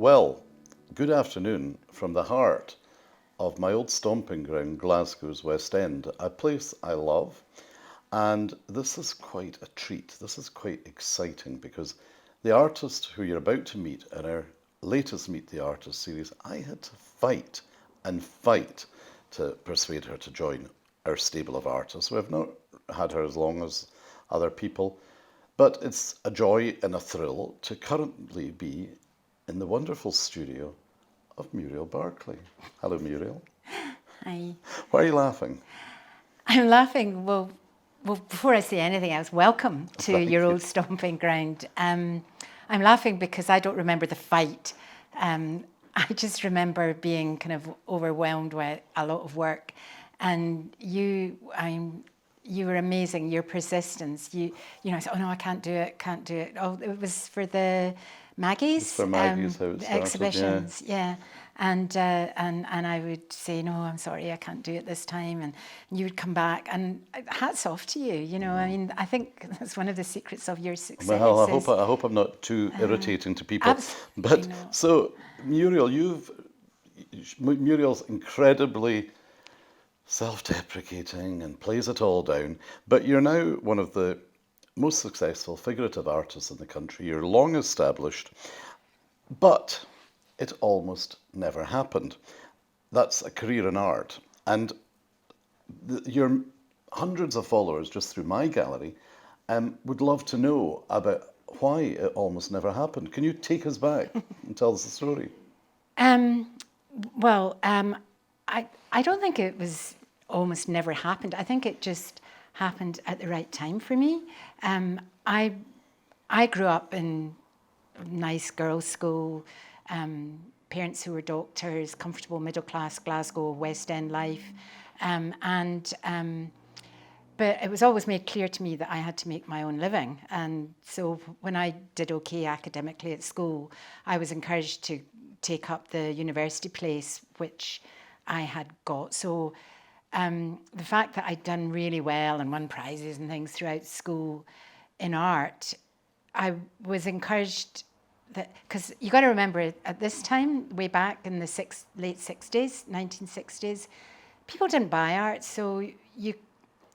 Well, good afternoon from the heart of my old stomping ground, Glasgow's West End, a place I love. And this is quite a treat. This is quite exciting because the artist who you're about to meet in our latest Meet the Artist series, I had to fight and fight to persuade her to join our stable of artists. We have not had her as long as other people, but it's a joy and a thrill to currently be in the wonderful studio of Muriel Barclay. Hello, Muriel. Hi. Why are you laughing? I'm laughing. Well, before I say anything else, welcome to Thank your you. old stomping ground. I'm laughing because I don't remember the fight. I just remember being kind of overwhelmed with a lot of work, and you were amazing. Your persistence. You know, I said, oh no, I can't do it, can't do it. Oh, it was for the Maggie's, It's for Maggie's how it the started, exhibitions, yeah. And I would say, no, I'm sorry, I can't do it this time. And you would come back, and hats off to you. You know, I mean, I think that's one of the secrets of your success. Well, I hope I'm not too irritating to people. Absolutely But not. so, Muriel, Muriel's incredibly self-deprecating and plays it all down. But you're now one of the most successful figurative artists in the country. You're long established, but it almost never happened. That's a career in art. And your hundreds of followers just through my gallery would love to know about why it almost never happened. Can you take us back and tell us the story? Well, I don't think it was almost never happened. I think it just happened at the right time for me. I grew up in a nice girls' school, parents who were doctors, comfortable middle class Glasgow West End life, but it was always made clear to me that I had to make my own living. And so when I did okay academically at school, I was encouraged to take up the university place, which I had got. So the fact that I'd done really well and won prizes and things throughout school in art, I was encouraged that, because you got to remember at this time, way back in the late 60s, 1960s, people didn't buy art, so you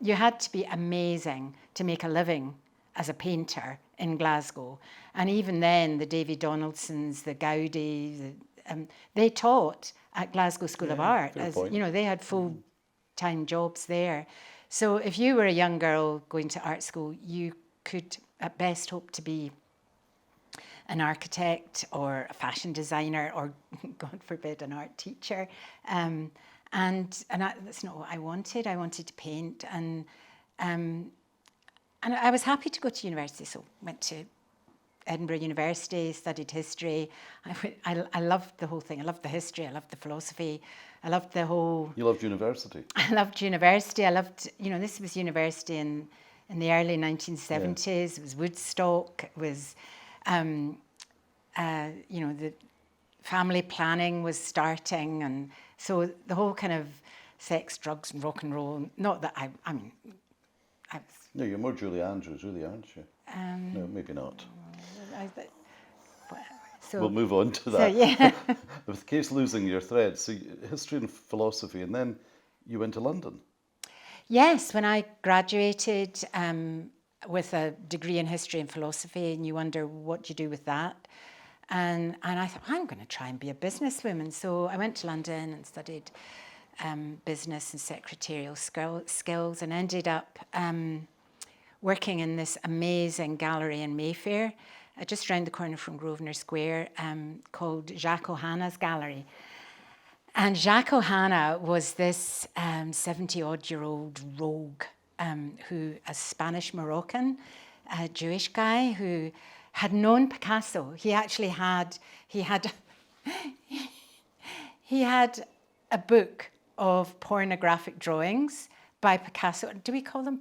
had to be amazing to make a living as a painter in Glasgow. And even then, the Davy Donaldsons, the Gaudí, they taught at Glasgow School of Art. fair As point. you know, they had full-time jobs there. So if you were a young girl going to art school, you could at best hope to be an architect or a fashion designer or, God forbid, an art teacher. That's not what I wanted. I wanted to paint, and I was happy to go to university. So went to Edinburgh University, studied history. I loved the whole thing. I loved the history. I loved the philosophy. I loved the whole. You loved university. I loved university. I loved, this was university in the early 1970s. Yeah. It was Woodstock. It was, the family planning was starting, and so the whole kind of sex, drugs, and rock and roll. Not that I was. No, you're more Julie Andrews, really, aren't you? No, maybe not. So, We'll move on to so that. yeah. With the case losing your thread, so history and philosophy, and then you went to London. Yes, when I graduated with a degree in history and philosophy, and you wonder what you do with that. And I thought, I'm going to try and be a businesswoman. So I went to London and studied business and secretarial skills, and ended up working in this amazing gallery in Mayfair, just round the corner from Grosvenor Square, called Jacques Ohana's Gallery. And Jacques Ohana was this 70-odd-year-old rogue, a Spanish Moroccan, Jewish guy who had known Picasso. He actually had a book of pornographic drawings by Picasso. Do we call them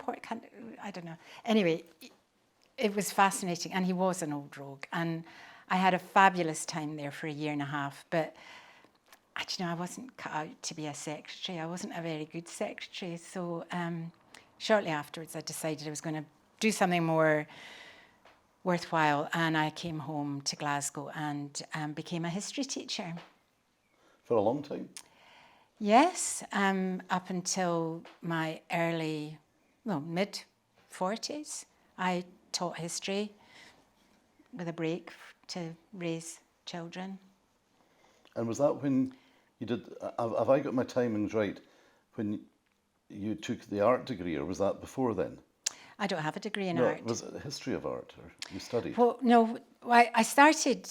I don't know. Anyway, it was fascinating, and he was an old rogue. And I had a fabulous time there for a year and a half, but I wasn't cut out to be a secretary. I wasn't a very good secretary. So shortly afterwards, I decided I was going to do something more worthwhile, and I came home to Glasgow and became a history teacher. For a long time? Yes, up until my mid-40s, I taught history with a break to raise children. And was that when you did, have I got my timings right, when you took the art degree, or was that before then? I don't have a degree in No, art. was it a history of art, or you studied? Well, no, I started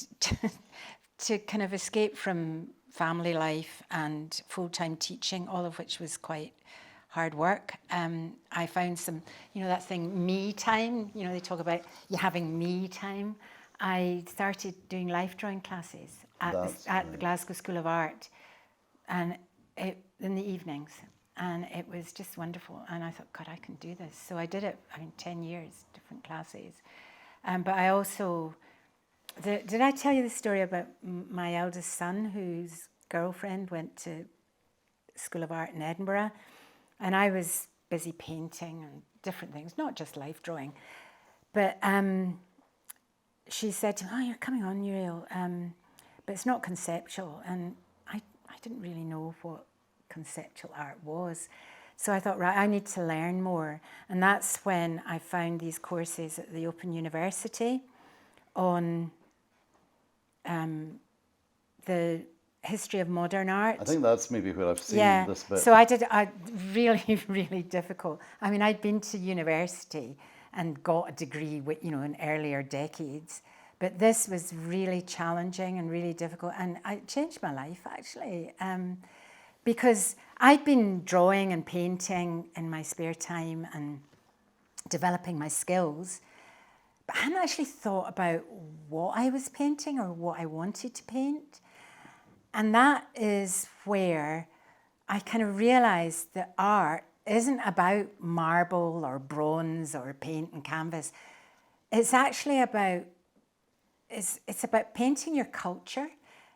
to kind of escape from family life and full-time teaching, all of which was quite hard work. I found some, that thing, me time, they talk about you having me time. I started doing life drawing classes at the Glasgow School of Art, and in the evenings. And it was just wonderful. And I thought, God, I can do this. So I did it, 10 years, different classes. But I also, did I tell you the story about my eldest son, whose girlfriend went to School of Art in Edinburgh? And I was busy painting and different things, not just life drawing. But she said to me, oh, you're coming on, Muriel, but it's not conceptual. And I didn't really know what conceptual art was. So I thought, right, I need to learn more. And that's when I found these courses at the Open University on the history of modern art. I think that's maybe where I've seen this bit. So I did, really, really difficult. I'd been to university and got a degree with, in earlier decades. But this was really challenging and really difficult. And it changed my life, actually. Because I'd been drawing and painting in my spare time and developing my skills, but I hadn't actually thought about what I was painting or what I wanted to paint. And that is where I kind of realised that art isn't about marble or bronze or paint and canvas. It's actually about, it's about painting your culture.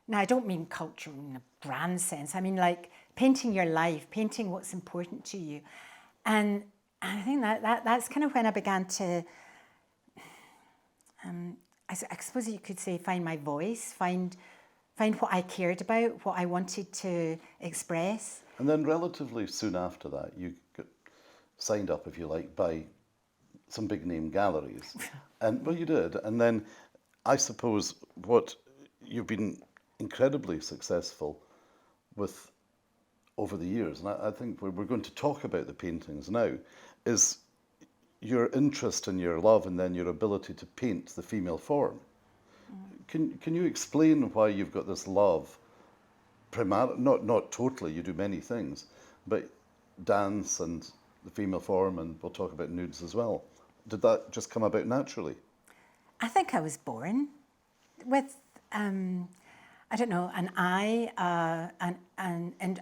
Now, I don't mean culture in a brand sense. I mean, like, painting your life, painting what's important to you. And I think that's kind of when I began to, I suppose you could say, find my voice, find what I cared about, what I wanted to express. And then relatively soon after that, you got signed up, if you like, by some big name galleries. And well, you did. And then I suppose what you've been incredibly successful with over the years, and I think we're going to talk about the paintings now, is your interest and your love and then your ability to paint the female form. Can you explain why you've got this love, not totally, you do many things, but dance and the female form, and we'll talk about nudes as well. Did that just come about naturally? I think I was born with, I don't know, an eye, and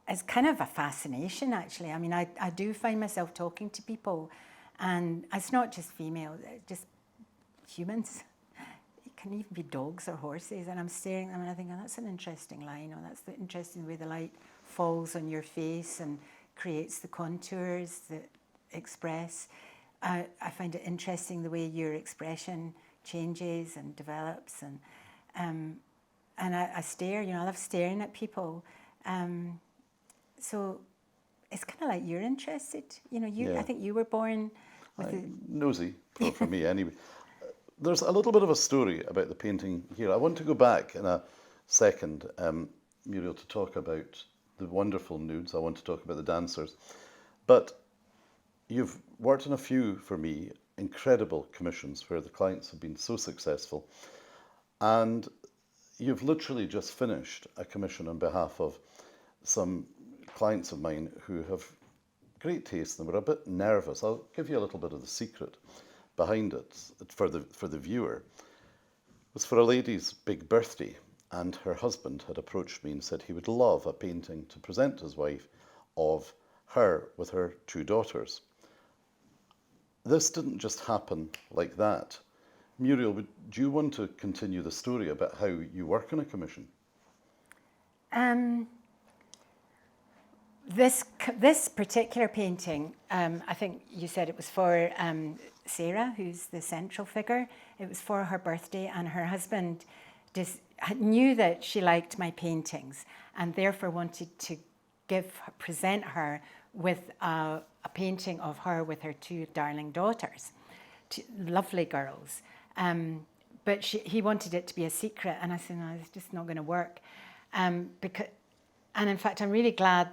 it's kind of a fascination, actually. I do find myself talking to people, and it's not just female, just humans. It can even be dogs or horses, and I'm staring at them and I think, oh, that's an interesting line, or that's the interesting way the light falls on your face and creates the contours that express. I find it interesting the way your expression changes and develops, and I stare. I love staring at people. So it's kind of like you're interested. I think you were born with nosy for me anyway. There's a little bit of a story about the painting here. I want to go back in a second, Muriel, to talk about the wonderful nudes. I want to talk about the dancers. But you've worked on a few, for me, incredible commissions where the clients have been so successful. And you've literally just finished a commission on behalf of some clients of mine who have great taste and were a bit nervous. I'll give you a little bit of the secret behind it for the viewer. It was for a lady's big birthday, and her husband had approached me and said he would love a painting to present to his wife of her with her two daughters. This didn't just happen like that. Muriel, do you want to continue the story about how you work on a commission? This particular painting, I think you said it was for Sarah, who's the central figure. It was for her birthday, and her husband knew that she liked my paintings and therefore wanted to present her with a painting of her with her two darling daughters, two lovely girls. But he wanted it to be a secret, and I said, no, it's just not going to work. And in fact, I'm really glad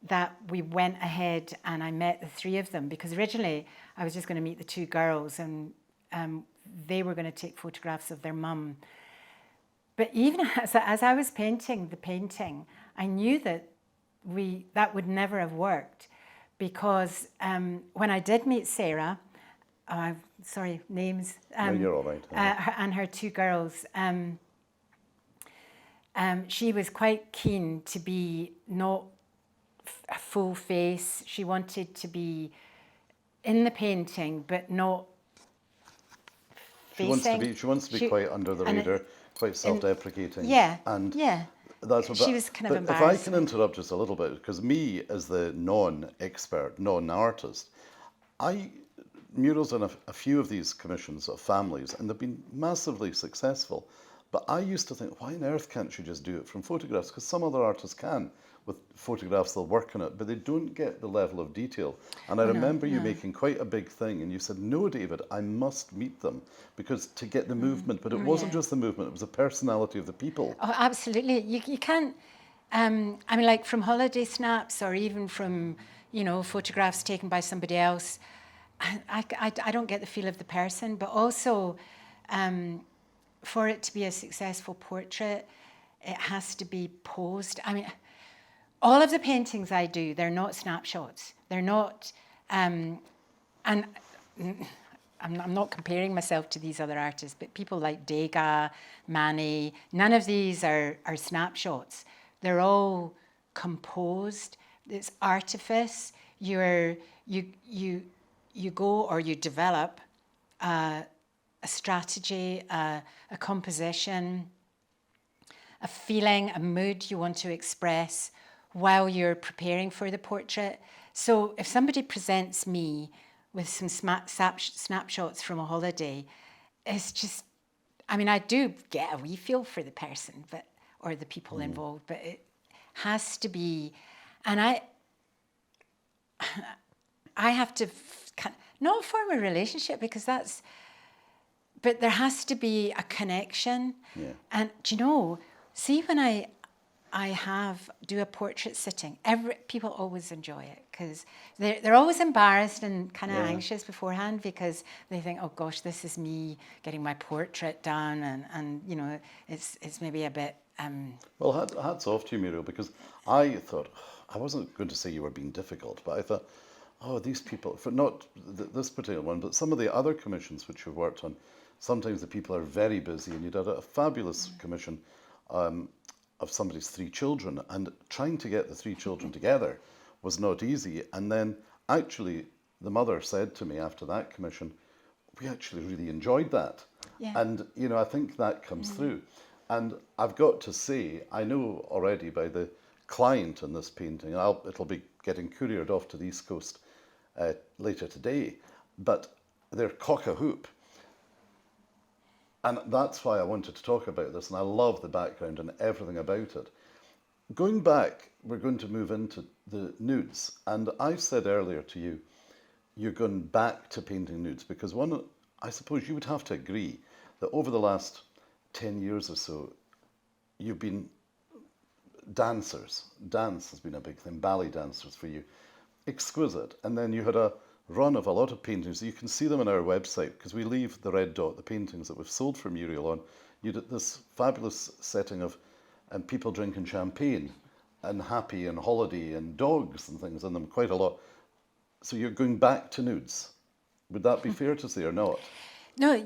that we went ahead and I met the three of them, because originally I was just going to meet the two girls, and they were going to take photographs of their mum. But even as I was painting the painting, I knew that would never have worked, because when I did meet Sarah, sorry, names. No, you're all right. And her two girls, she was quite keen to be not a full face. She wanted to be in the painting, but not facing. She wants to be quite under the radar, quite self-deprecating. Yeah, and yeah. That's what, she was kind of embarrassed. If I can interrupt just a little bit, because me as the non-expert, non-artist, Muriel's done a few of these commissions of families, and they've been massively successful. But I used to think, why on earth can't she just do it from photographs? Because some other artists can. With photographs, they'll work on it, but they don't get the level of detail. And I remember you making quite a big thing, and you said, no, David, I must meet them, because to get the movement, but it wasn't just the movement, it was the personality of the people. Oh, absolutely. You can't, I mean, like from holiday snaps, or even from, photographs taken by somebody else, I don't get the feel of the person, but also for it to be a successful portrait, it has to be posed. I mean, all of the paintings I do, they're not snapshots. They're not, and I'm not comparing myself to these other artists, but people like Degas, Manet, none of these are snapshots. They're all composed. It's artifice. You go, or you develop a strategy, a composition, a feeling, a mood you want to express while you're preparing for the portrait. So if somebody presents me with some snapshots from a holiday, it's just, I mean, I do get a wee feel for the person, or the people involved, but it has to be, and I have to not form a relationship, because but there has to be a connection. Yeah. And do you know, see, when I do a portrait sitting, people always enjoy it, because they're always embarrassed and kind of anxious beforehand, because they think, oh gosh, this is me getting my portrait done, and it's maybe a bit. Well, hats off to you, Muriel, because I thought, I wasn't going to say you were being difficult, but I thought, oh, these people, for not this particular one, but some of the other commissions which you've worked on, sometimes the people are very busy, and you did a fabulous commission of somebody's three children, and trying to get the three children together was not easy. And then actually the mother said to me after that commission, we actually really enjoyed that. Yeah. And I think that comes through. And I've got to say, I know already by the client in this painting, and it'll be getting couriered off to the East Coast later today, but they're cock-a-hoop. And that's why I wanted to talk about this, and I love the background and everything about it. Going back, we're going to move into the nudes, and I said earlier to you, you're going back to painting nudes, because I suppose you would have to agree that over the last 10 years or so, you've been dancers. Dance has been a big thing, ballet dancers for you. Exquisite. And then you had a run of a lot of paintings. You can see them on our website, because we leave the red dot, the paintings that we've sold for Muriel on. You did this fabulous setting of people drinking champagne and happy and holiday and dogs and things in them, quite a lot. So you're going back to nudes. Would that be fair to say or not? No,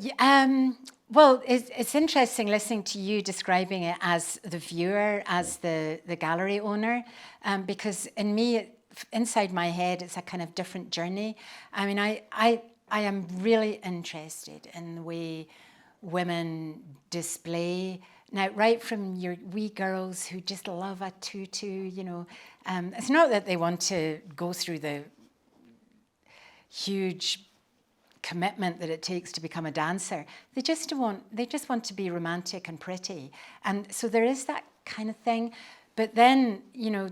well, it's interesting listening to you describing it as the viewer, as the gallery owner, because in me, inside my head, it's a kind of different journey. I mean, I am really interested in the way women display. Now, right from your wee girls who just love a tutu, it's not that they want to go through the huge commitment that it takes to become a dancer. They just want to be romantic and pretty. And so there is that kind of thing. But then, you know,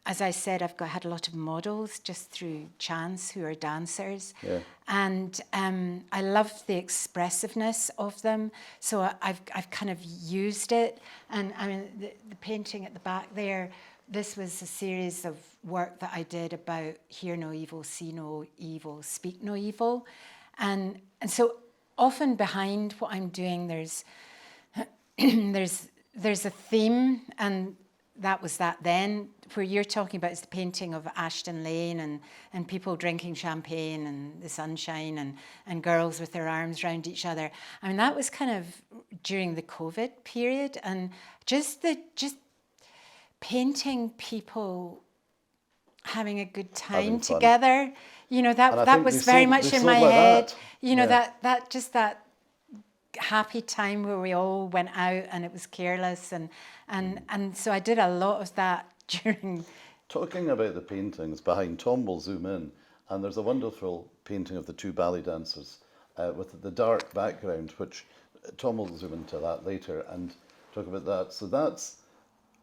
as I said, had a lot of models just through chance who are dancers. Yeah. And I love the expressiveness of them. So I've kind of used it. And I mean, the painting at the back there, this was a series of work that I did about hear no evil, see no evil, speak no evil. And so often behind what I'm doing, there's a theme, and that was that then. Where you're talking about is the painting of Ashton Lane and people drinking champagne and the sunshine and girls with their arms around each other. I mean, that was kind of during the COVID period, and just painting people having a good time together. You know, that was very much in my head. You know, that happy time where we all went out and it was careless, and so I did a lot of that during. Talking about the paintings behind, Tom will zoom in, and there's a wonderful painting of the two ballet dancers with the dark background, which Tom will zoom into that later and talk about that. So that's,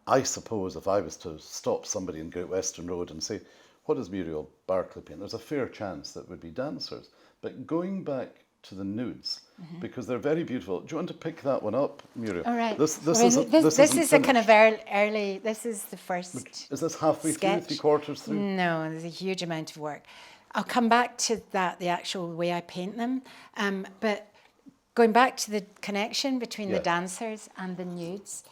I suppose, if I was to stop somebody in Great Western Road and say, what does Muriel Barclay paint? There's a fair chance that would be dancers. But going back to the nudes, because they're very beautiful. Do you want to pick that one up, Muriel? All right. This is a kind of early. This is the first. Is this halfway sketch. through, 3/4 through? No, there's a huge amount of work. I'll come back to that, the actual way I paint them. But going back to the connection between the dancers and the nudes,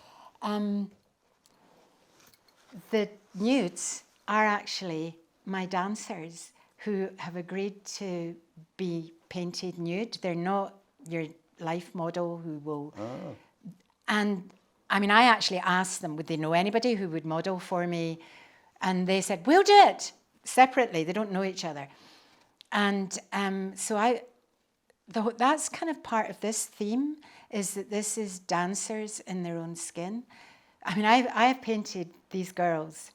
the nudes are actually my dancers who have agreed to be painted nude. They're not your life model who will. Oh. And I mean, I actually asked them, would they know anybody who would model for me? And they said, we'll do it separately. They don't know each other. And so that's kind of part of this theme, is that this is dancers in their own skin. I mean, I have painted these girls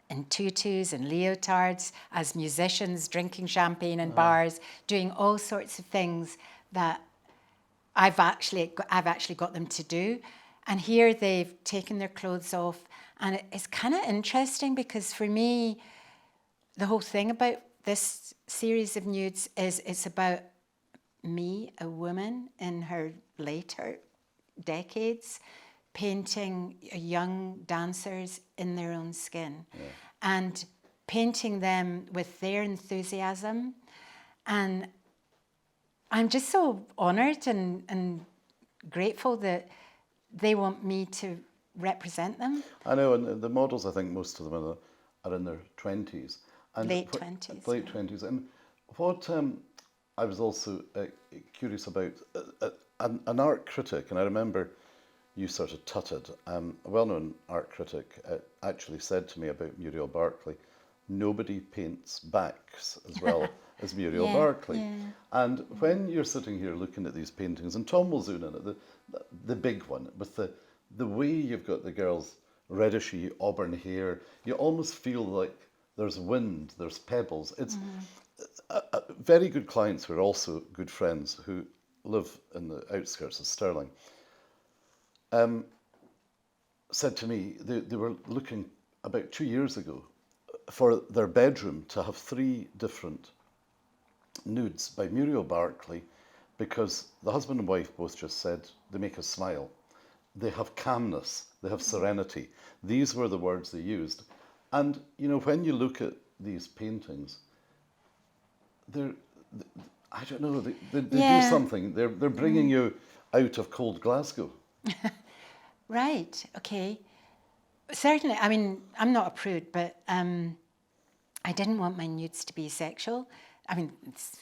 in tutus and leotards as musicians, drinking champagne in bars, doing all sorts of things that I've actually got them to do. And here they've taken their clothes off, and it's kind of interesting because for me, the whole thing about this series of nudes is it's about me, a woman in her later decades, painting young dancers in their own skin and painting them with their enthusiasm. And I'm just so honoured and grateful that they want me to represent them. I know, and the models, I think most of them are in their 20s. And late 20s. Late 20s. And what I was also curious about, an art critic, and I remember you sort of tutted, a well-known art critic actually said to me about Muriel Barclay, nobody paints backs as well as Muriel Barclay. Yeah. And when you're sitting here looking at these paintings, and Tom will zoom in at the big one, with the way you've got the girls' reddishy auburn hair, you almost feel like there's wind, there's pebbles. It's very good clients who are also good friends who live in the outskirts of Stirling. Said to me they were looking about 2 years ago for their bedroom to have 3 different nudes by Muriel Barclay, because the husband and wife both just said they make us smile. They have calmness, they have serenity. These were the words they used. And, you know, when you look at these paintings, I don't know, they do something. They're bringing you out of cold Glasgow. Right, okay. Certainly, I mean, I'm not a prude, but I didn't want my nudes to be sexual. I mean,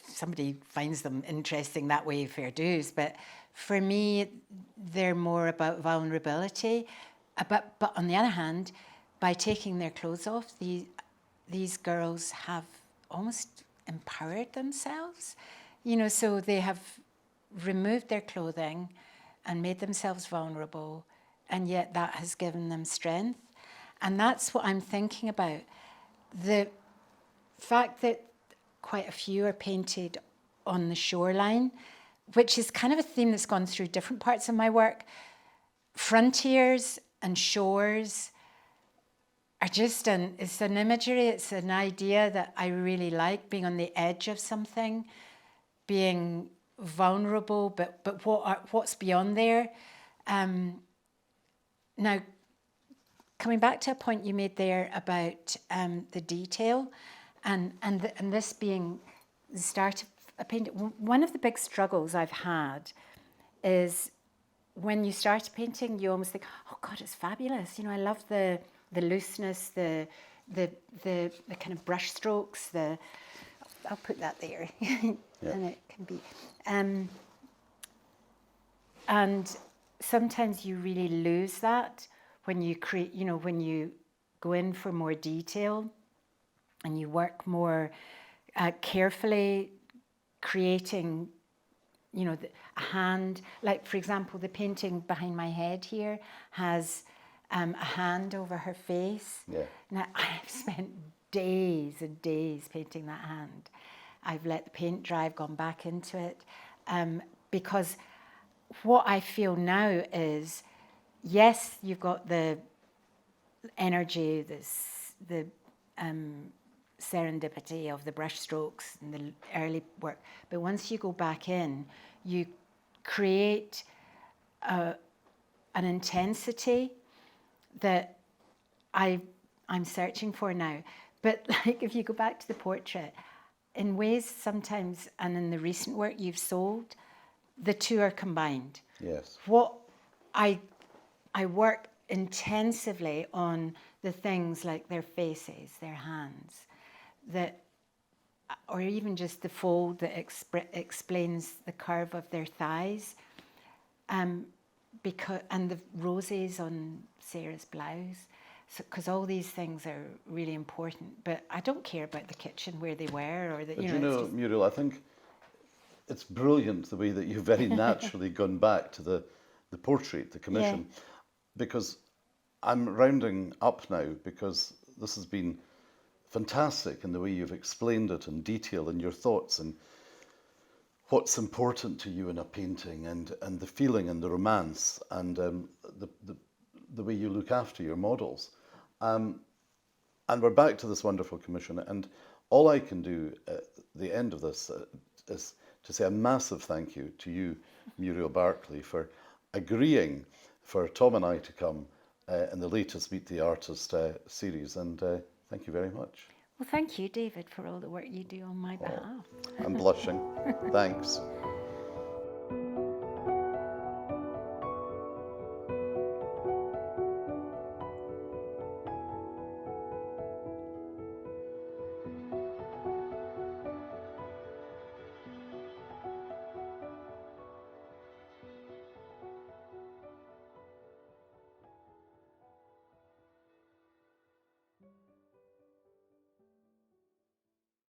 somebody finds them interesting that way, fair dues, but for me, they're more about vulnerability. But on the other hand, by taking their clothes off, these girls have almost empowered themselves. You know, so they have removed their clothing and made themselves vulnerable, and yet that has given them strength. And that's what I'm thinking about. The fact that quite a few are painted on the shoreline, which is kind of a theme that's gone through different parts of my work. Frontiers and shores are just it's an imagery, it's an idea that I really like, being on the edge of something, being vulnerable, but what's beyond there? Now, coming back to a point you made there about the detail, and this being the start of a painting. One of the big struggles I've had is when you start a painting, you almost think, "Oh God, it's fabulous! You know, I love the looseness, the kind of brush strokes. I'll put that there, and it can be." And sometimes you really lose that when you create, you know, when you go in for more detail and you work more carefully, creating, you know, a hand. Like, for example, the painting behind my head here has a hand over her face. Yeah. Now, I've spent days and days painting that hand. I've let the paint dry, I've gone back into it, because what I feel now is, yes, you've got the energy, the serendipity of the brush strokes and the early work, but once you go back in, you create an intensity that I'm searching for now. But like, if you go back to the portrait, in ways sometimes, and in the recent work you've sold, the two are combined. Yes. What I work intensively on the things like their faces, their hands, that, or even just the fold that explains the curve of their thighs, because, and the roses on Sarah's blouse. So, because all these things are really important, but I don't care about the kitchen where they were, or the, But you know, Muriel, I think it's brilliant the way that you've very naturally gone back to the portrait, the commission, because I'm rounding up now, because this has been fantastic in the way you've explained it in detail, and your thoughts and what's important to you in a painting, and the feeling and the romance, and the way you look after your models. And we're back to this wonderful commission, and all I can do at the end of this is to say a massive thank you to you, Muriel Barclay, for agreeing for Tom and I to come in the latest Meet the Artist series, and thank you very much. well, thank you, David, for all the work you do on my behalf. I'm blushing. Thanks.